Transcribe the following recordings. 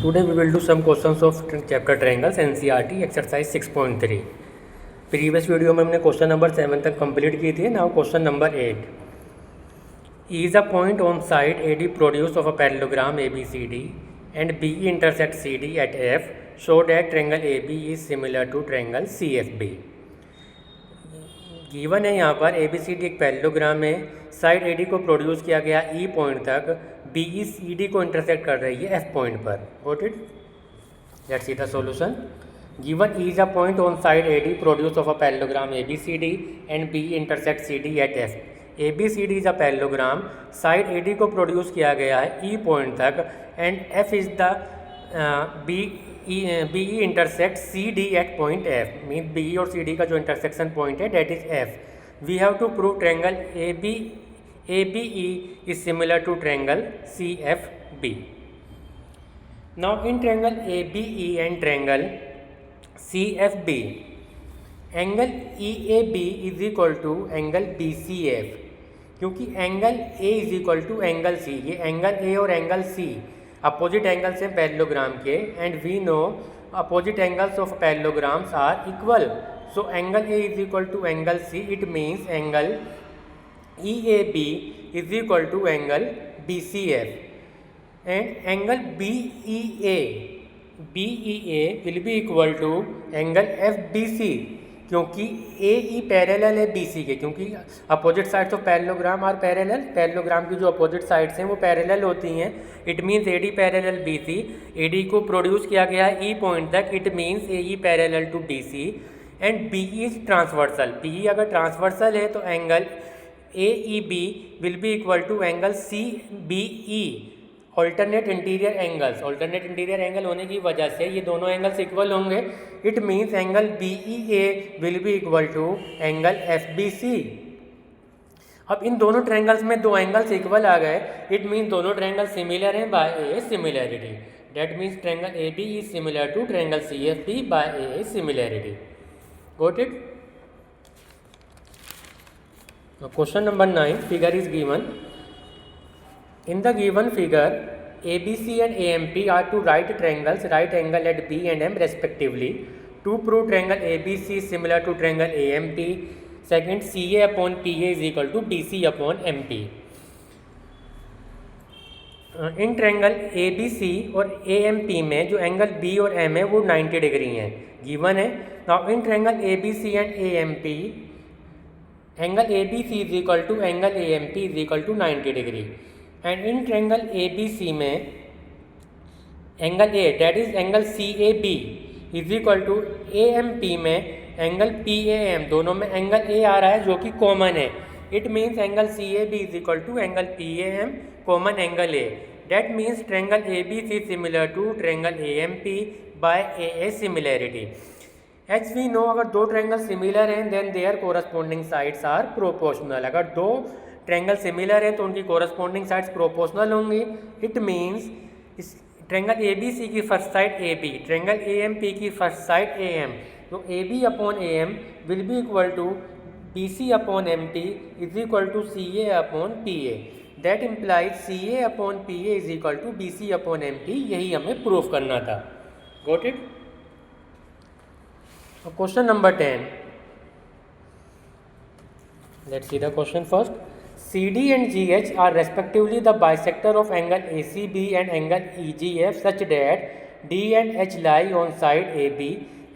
Today we will do some questions of chapter triangles NCERT exercise 6.3. Previous video में हमने question number 7 तक complete की थी. Now question number 8. Is a point on side AD produce of a parallelogram ABCD and BE intersect CD at F show that triangle AB is similar to triangle CFB. Given है यहाँ पर ABCD एक parallelogram है. Side AD को produce किया गया E point तक. BE CD को इंटरसेक्ट कर रही है F पॉइंट पर. Got it? Let's see the solution. Given E is a point on side AD produce of a parallelogram ABCD and BE intersect CD at F. ABCD is a parallelogram. Side AD को produce किया गया है E point तक and F is the BE intersect CD at point F. Mean BE और CD का जो intersection point है that is F. We have to prove triangle ABE is similar to triangle CFB. Now in triangle ABE and triangle CFB, angle EAB is equal to angle BCF. क्योंकि angle A is equal to angle C, ये angle A और angle C opposite angles हैं parallelogram के, and we know opposite angles of parallelograms are equal. So angle A is equal to angle C. It means angle EAB is equal to angle BCF. And angle BEA will be equal to angle FBC, क्योंकि AE parallel है BC के. क्योंकि opposite sides of parallelogram are parallel. Parallelogram की जो opposite sides हैं वो parallel होती हैं. It means AD parallel BC. AD को प्रोड्यूस किया गया है E पॉइंट तक. It means AE parallel to BC and BE is transversal. BE अगर ट्रांसवर्सल है तो angle AEB will be equal to angle CBE. Alternate interior angles. Alternate interior angle होने की वजह से ये दोनों एंगल्स इक्वल होंगे. It means angle BEA will be equal to angle FBC. अब इन दोनों ट्रायंगल्स में दो एंगल्स इक्वल आ गए. इट मीन्स दोनों ट्रायंगल सिमिलर हैं by A similarity. That means triangle AB is similar to triangle CFB by A similarity. Got it? Question number 9. Figure is given. In the given figure, ABC and AMP are two right triangles, right angle at B and M respectively. To prove triangle ABC is similar to triangle AMP, second CA upon PA is equal to BC upon MP. In triangle ABC और AMP में जो angle B और M है वो 90 degree हैं. Given है. Now in triangle ABC and AMP, angle ABC is equal to angle AMP is equal to 90 degree. And in triangle ABC में angle A that is angle CAB is equal to AMP में angle PAM. दोनों में angle A आ रहा है जो कि common है. It means angle CAB is equal to angle PAM common angle A. That means triangle ABC similar to triangle AMP by AA similarity. As we know, अगर दो triangle similar हैं then their corresponding sides are proportional. अगर दो triangle similar है तो उनकी corresponding sides proportional होंगी. It means इस ट्रायंगल ABC की first side AB, triangle AMP की फर्स्ट साइड AM. तो AB upon AM will be equal to BC upon MP is equal to CA upon PA. That implies CA upon PA is equal to BC upon MP. यही हमें proof करना था. Got it? Question number 10. Let's see the question first. CD and GH are respectively the bisector of angle ACB and angle EGF such that D and H lie on side AB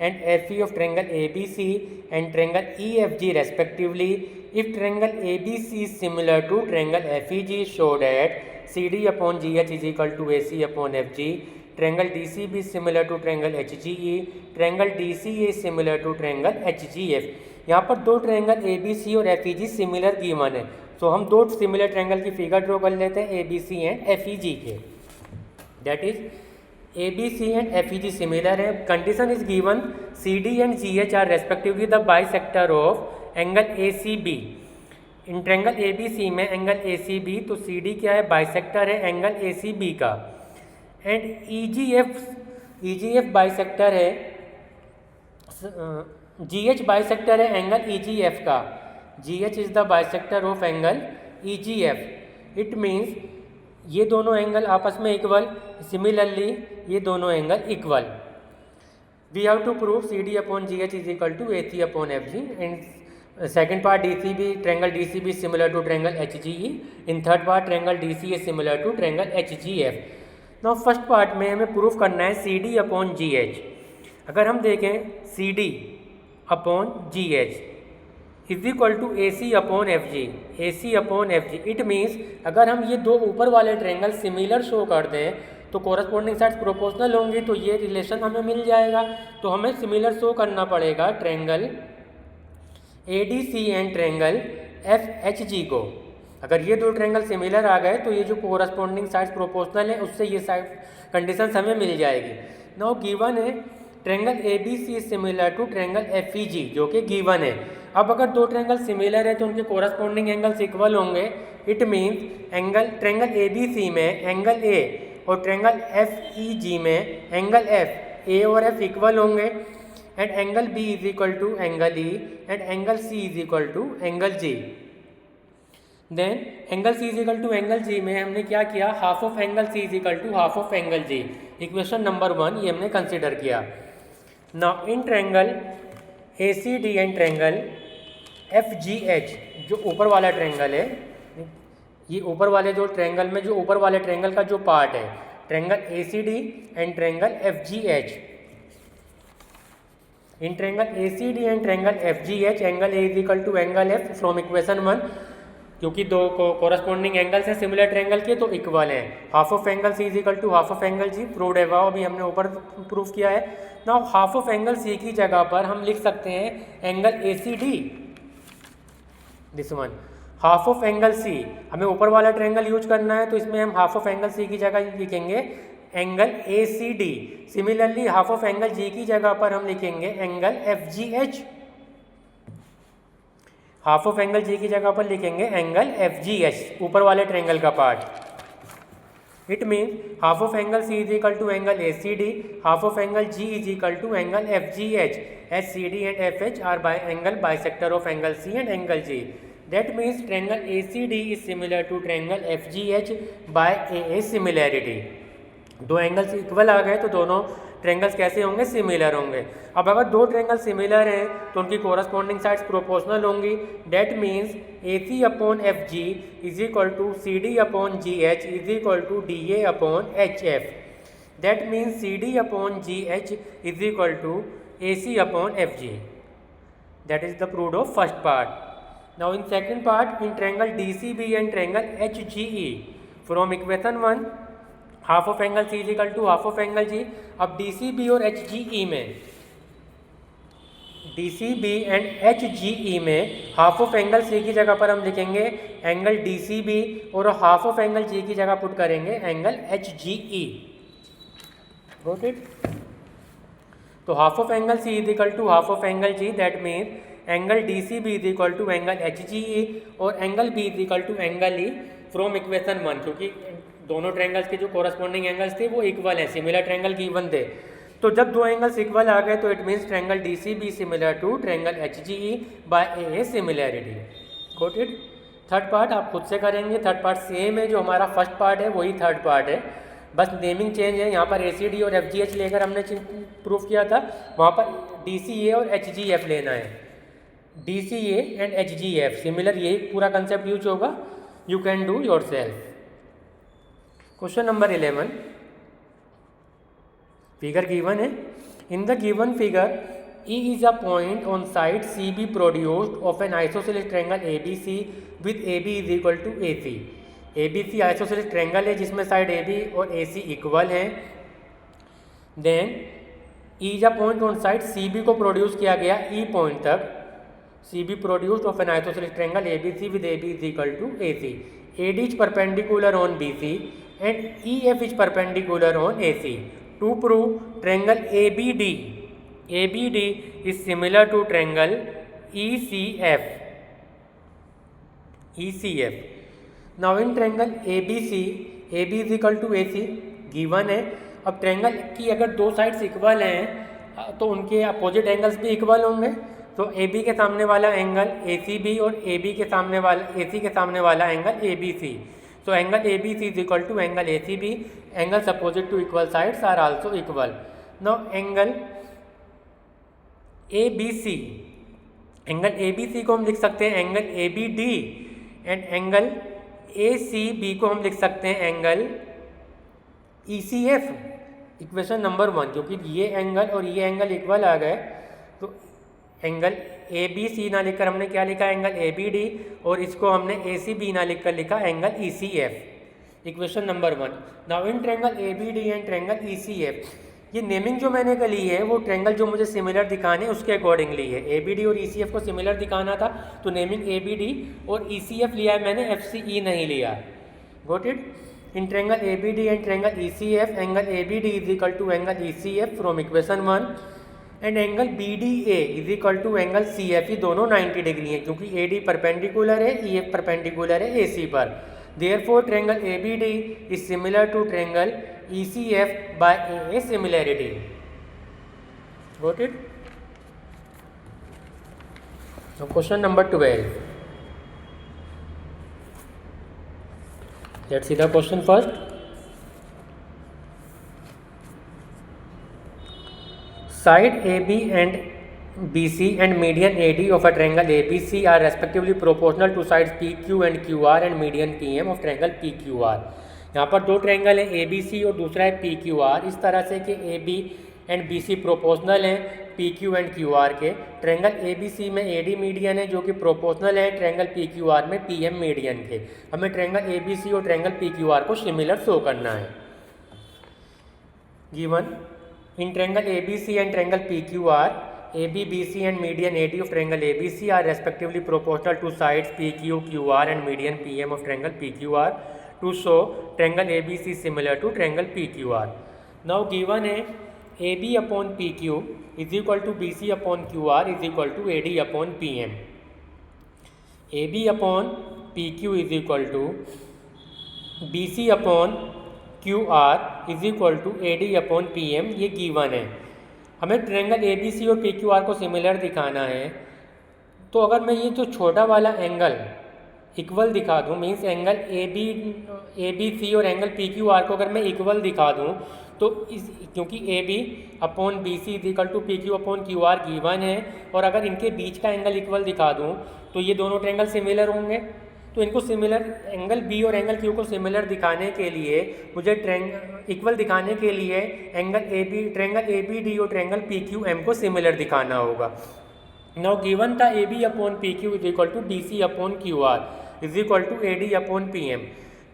and FE of triangle ABC and triangle EFG respectively. If triangle ABC is similar to triangle FEG, show that CD upon GH is equal to AC upon FG. Triangle DCB is similar to triangle HGE. Triangle DCA is similar to triangle HGF. यहाँ पर दो triangle ABC और FEG similar given है. तो हम दो similar triangle की figure draw कर लेते हैं ABC एंड FEG के. That is ABC and FEG similar है. Condition is given CD and GH are respectively the bisector of angle ACB. इन ट्रायंगल ABC में एंगल ACB, तो CD क्या है? बाइसेक्टर है एंगल ACB का. एंड EGF बाइसेक्टर है, GH बाइसेक्टर है एंगल EGF का. GH is the bisector of angle EGF. It means ये दोनों एंगल आपस में इक्वल, सिमिलरली ये दोनों angle equal. We have to prove C D upon G H is equal to A C upon F G. And second part D C B, triangle D C B similar to triangle H G E. In third part triangle D C A similar to triangle H G F. Now first part में हमें proof करना है C D upon G H. अगर हम देखें C D upon G H is equal to A C upon F G, A C upon F G. It means अगर हम ये दो ऊपर वाले ट्रेंगल सिमिलर शो कर दें तो कोरस्पॉन्डिंग साइड्स प्रोपोर्शनल होंगी, तो ये रिलेशन हमें मिल जाएगा। तो हमें सिमिलर शो करना पड़ेगा triangle A D C and triangle F H G को। अगर ये दो ट्रेंगल सिमिलर आ गए तो ये जो कोरस्पॉन्डिंग साइड्स प्रोपोर्शनल है उससे ये साइड कंडीशंस हमें मिल जाएगी। नाउ गिवन है triangle A B C similar to triangle F E G, जो कि गिवन है। अब अगर दो ट्रेंगल सिमिलर है तो उनके कोरस्पॉन्डिंग एंगल्स इक्वल होंगे। It means angle triangle A B C में एंगल ए और ट्रेंगल एफ ई जी में एंगल एफ, ए और एफ इक्वल होंगे। And angle B is equal to angle E and angle C is equal to angle G. Then angle C is equal to angle G में हमने क्या किया, half of angle C is equal to half of angle G. Equation number 1 ये हमने consider किया। Now in triangle A C D and triangle F G H, जो ऊपर वाला ट्रेंगल है, ये ऊपर वाले जो ट्रेंगल में जो ऊपर वाले ट्रेंगल का जो पार्ट है, triangle A C D and triangle F G H. In triangle A C D and triangle F G H angle A is equal to angle F from equation 1। क्योंकि दो corresponding angles हैं similar triangle के तो equal है। Half of angle C is equal to half of angle G, proved है, वो अभी हमने ऊपर प्रूफ किया है। Now half of angle C की जगह पर हम लिख सकते हैं angle A C D, this one. Half of angle C, हमें ऊपर वाला ट्रेंगल यूज करना है तो इसमें हम हाफ ऑफ एंगल सी की जगह लिखेंगे angle A C D. Similarly half of angle G की जगह पर हम लिखेंगे angle F G H. Half of angle G की जगह पर लिखेंगे एंगल एफ जी एच, ऊपर वाले ट्रेंगल का part. It mean half of angle C is equal to angle A C D, half of angle G is equal to angle F G H, H C D and F H are by angle bisector of angle C and angle G. That means triangle A C D is similar to triangle F G H by A similarity. दो angles equal आ गए तो दोनों triangles कैसे होंगे, similar होंगे। अब अगर दो ट्रेंगल सिमिलर हैं तो उनकी कोरस्पॉन्डिंग साइड्स प्रोपोर्शनल होंगी। That means A C upon F G is equal to C D upon G H is equal to D A upon H F. That means C D upon G H is equal to A C upon F G. That is the proved of first part. Now in second part, in triangle D C B and triangle H G E from equation 1 half of angle C is equal to half of angle G. अब D C B और H G E में, D C B and H G E में half of angle C की जगह पर हम लिखेंगे angle D C B और हाफ ऑफ एंगल जी की जगह पुट करेंगे angle H G E. Got it? तो half of angle C is equal to half of angle G, that means angle D C B is equal to angle H G E और angle B is equal to angle E from equation 1। क्योंकि दोनों triangles के जो corresponding angles थे वो equal हैं, similar triangle given थे। तो जब दो एंगल्स इक्वल आ गए तो it means triangle D C B similar to triangle H G E by A similarity. Got it? Third part आप खुद से करेंगे। थर्ड पार्ट सेम है, जो हमारा फर्स्ट पार्ट है वही थर्ड पार्ट है, बस नेमिंग चेंज है। यहाँ पर ए सी डी और एफ जी एच लेकर हमने प्रूफ किया था, वहाँ पर डी सी ए और एच जी एफ लेना है। D C A and H G F similar, यही पूरा कंसेप्ट यूज होगा। You can do yourself. Question number 11, figure given है। In the given figure E is a point on side CB produced of an isosceles triangle ABC with AB is equal to AC। ABC isosceles triangle है जिसमें side AB और AC equal हैं। Then E is a point on side CB को produce किया गया E point तक। CB produced of an isosceles triangle ABC with AB is equal to AC। AD is perpendicular on BC and EF is perpendicular on AC। To prove triangle ABD is similar to triangle ECF। Now in triangle ABC, AB is equal to AC given है। अब triangle की अगर दो sides equal हैं तो उनके opposite angles भी equal होंगे। तो AB के सामने वाला एंगल ACB और AC के सामने वाला angle ABC। So angle ABC is equal to angle ACB. Angles opposite to equal sides are also equal. Now angle ABC, angle ABC को हम लिख सकते हैं angle ABD and angle ACB को हम लिख सकते हैं एंगल ECF. इक्वेशन नंबर 1, क्योंकि ये एंगल और ये एंगल इक्वल आ गए तो एंगल ABC ना लिखकर हमने क्या लिखा एंगल ABD और इसको हमने ACB ना लिखकर लिखा angle ECF. Equation number 1. Now in triangle ABD and triangle ECF, ये नेमिंग जो मैंने ली है वो ट्रायंगल जो मुझे सिमिलर दिखाने उसके अकॉर्डिंगली है. ABD और ECF को सिमिलर दिखाना था तो नेमिंग ABD और ECF लिया है मैंने, FCE नहीं लिया. Got it. In triangle ABD and triangle ECF, angle ABD is equal to angle ECF from equation 1 and angle BDA is equal to angle CF. ये दोनों 90 डिग्री हैं क्योंकि AD परपेंडिकुलर है, EF परपेंडिकुलर है AC पर. Therefore triangle ABD is similar to triangle ECF by a similarity. Got it? Now question number 12. Let's see the question first. Side AB and BC and median AD of a triangle ABC are respectively proportional to sides PQ and QR and median PM of triangle PQR. यहाँ पर दो triangle हैं ABC और दूसरा है PQR. इस तरह से कि AB एंड BC प्रोपोर्शनल हैं PQ एंड QR के. ट्रायंगल ABC में AD मीडियन है जो कि प्रोपोर्शनल है ट्रायंगल PQR में PM मीडियन के. हमें ट्रायंगल ABC और ट्रायंगल PQR को सिमिलर शो करना है. Given in triangle ABC and triangle PQR, AB, BC and median AD of triangle ABC are respectively proportional to sides PQ, QR and median PM of triangle PQR to show triangle ABC is similar to triangle PQR. Now given है AB upon PQ is equal to BC upon QR is equal to AD upon PM. AB upon PQ is equal to BC upon QR is equal to AD upon PM. ये given है. हमें triangle ABC और PQR को similar दिखाना है तो अगर मैं ये जो छोटा वाला एंगल इक्वल दिखा दूँ, मीन्स एंगल ABC और एंगल PQR को अगर मैं इक्वल दिखा दूँ तो क्योंकि AB upon BC is equal to PQ upon QR given है और अगर इनके बीच का एंगल इक्वल दिखा दूँ तो ये दोनों ट्रायंगल सिमिलर होंगे. तो इनको सिमिलर एंगल B और एंगल Q को सिमिलर दिखाने के लिए मुझे इक्वल दिखाने के लिए ट्रायंगल ABD और ट्रायंगल PQM को सिमिलर दिखाना होगा. नाउ गिवन था AB upon PQ is equal to BC upon QR is equal to AD upon PM.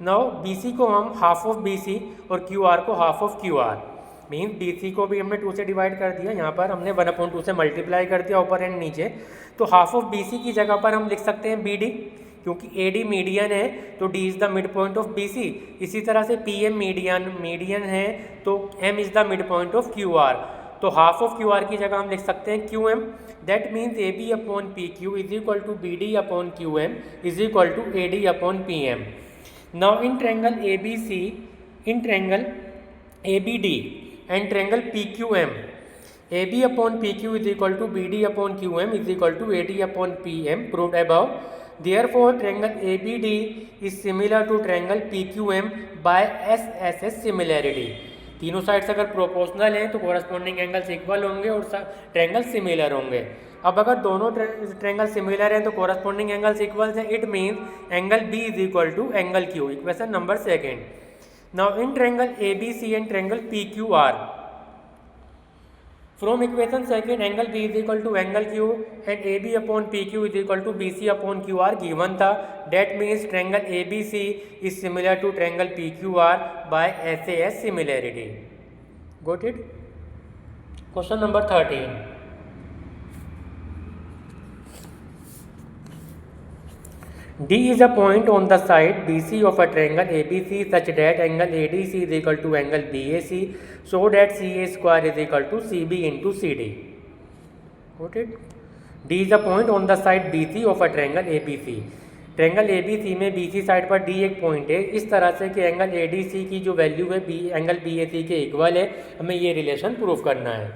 Now BC को हम हाफ ऑफ BC और QR को half of QR, means BC को भी हमने 2 से डिवाइड कर दिया, यहाँ पर हमने 1/2 से मल्टीप्लाई कर दिया ऊपर एंड नीचे. तो हाफ ऑफ BC की जगह पर हम लिख सकते हैं BD क्योंकि AD मीडियन है तो D is the mid point of BC. इसी तरह से PM मीडियन है तो M is the mid point of QR. तो हाफ ऑफ QR की जगह हम लिख सकते हैं QM. That means AB upon PQ is equal to BD upon QM is equal to AD upon PM. Now in triangle ABC, in triangle ABD and triangle PQM, AB upon PQ is equal to BD upon QM is equal to AD upon PM proved above. Therefore, triangle ABD is similar to triangle PQM by SSS similarity. तीनों sides अगर proportional हैं तो corresponding angles equal होंगे और triangle similar होंगे. अब अगर दोनों ट्रायंगल सिमिलर हैं तो कोरस्पॉन्डिंग एंगल्स इक्वल हैं. It means angle B is equal to angle Q. Equation number 2. Now in triangle ABC and triangle PQR, from equation 2 angle B is equal to angle Q and AB upon PQ is equal to BC upon QR given था. That means triangle ABC is similar to triangle PQR by SAS similarity. Got it? Question number 13. D is a point on the side BC of a triangle ABC such that angle ADC is equal to angle BAC, so that CA square is equal to CB into CD. Got it? D is a point on the side BC of a triangle ABC. Triangle ABC में BC side पर D एक point है. इस तरह से कि angle ADC की जो वैल्यू है एंगल BAC के इक्वल है. हमें ये रिलेशन प्रूव करना है.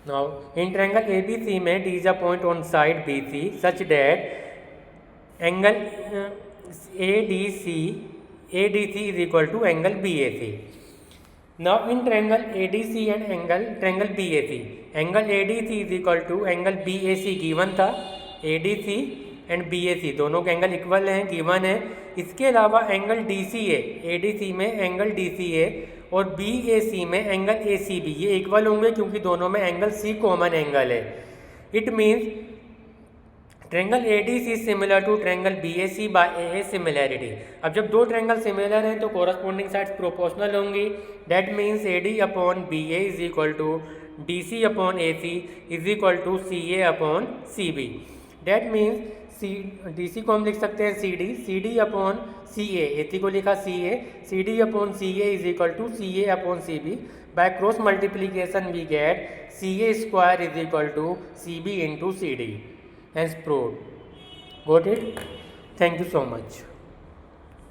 नाउ इन ट्रायंगल ABC में D is a point on side BC such that angle ADC is equal to angle BAC. Now in triangle ADC and triangle BAC, angle ADC is equal to angle BAC given था, ADC and BAC दोनों के angle equal हैं, given है. इसके अलावा angle DCA, ADC में angle DCA और BAC में एंगल ACB ये इक्वल होंगे क्योंकि दोनों में एंगल C कॉमन एंगल है. It means triangle ADC is similar to triangle BAC by AA similarity. अब जब दो ट्रायंगल सिमिलर हैं तो कोरस्पॉन्डिंग साइड्स प्रोपोर्शनल होंगी. That means AD upon BA is equal to DC upon AC is equal to CA upon CB. That means DC को हम लिख सकते हैं CD अपॉन CA, AC को लिखा CA, CD upon CA is equal to CA upon CB. By cross multiplication we get CA square is equal to CB into CD. Hence proved. Got it? Thank you so much.